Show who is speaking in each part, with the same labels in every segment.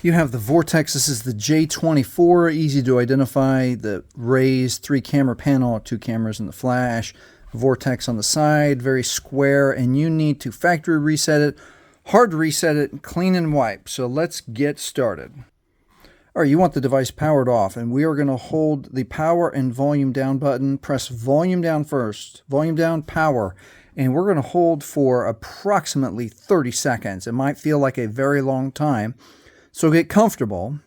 Speaker 1: You have the Vortex. This is the J24, easy to identify. The raised 3-camera panel, 2 cameras in the flash. Vortex on the side, very square, and you need to factory reset it, hard reset it, clean and wipe. So let's get started. All right, you want the device powered off, and we are going to hold the power and volume down button. Press volume down first, volume down, power, and we're going to hold for approximately 30 seconds. It might feel like a very long time. So get comfortable,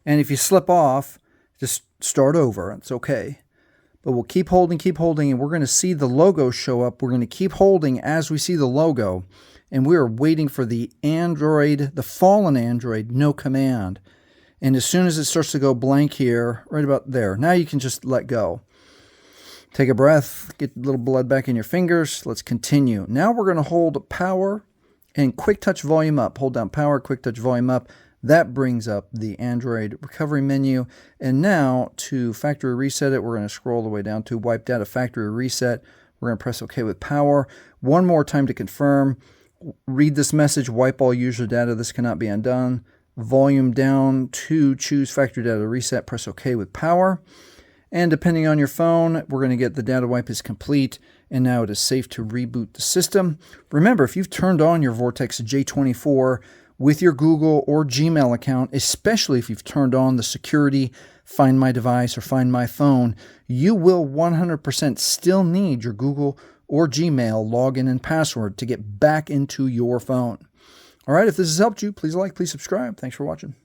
Speaker 1: and if you slip off, just start over. It's okay. But we'll keep holding, and we're going to see the logo show up. We're going to keep holding as we see the logo, and we are waiting for the Android, the fallen Android, no command. And as soon as it starts to go blank here, right about there, now you can just let go. Take a breath, get a little blood back in your fingers. Let's continue. Now we're going to hold power and quick touch volume up. Hold down power, quick touch volume up. That brings up the Android recovery menu. And now to factory reset it, we're going to scroll the way down to wipe data factory reset. We're going to press OK with power. One more time to confirm. Read this message, wipe all user data. This cannot be undone. Volume down to choose factory data reset. Press OK with power. And depending on your phone, we're going to get the data wipe is complete. And now it is safe to reboot the system. Remember, if you've turned on your Vortex J24 with your Google or Gmail account, especially if you've turned on the security Find My Device or Find My Phone, you will 100% still need your Google or Gmail login and password to get back into your phone. All right, if this has helped you, please like, please subscribe. Thanks for watching.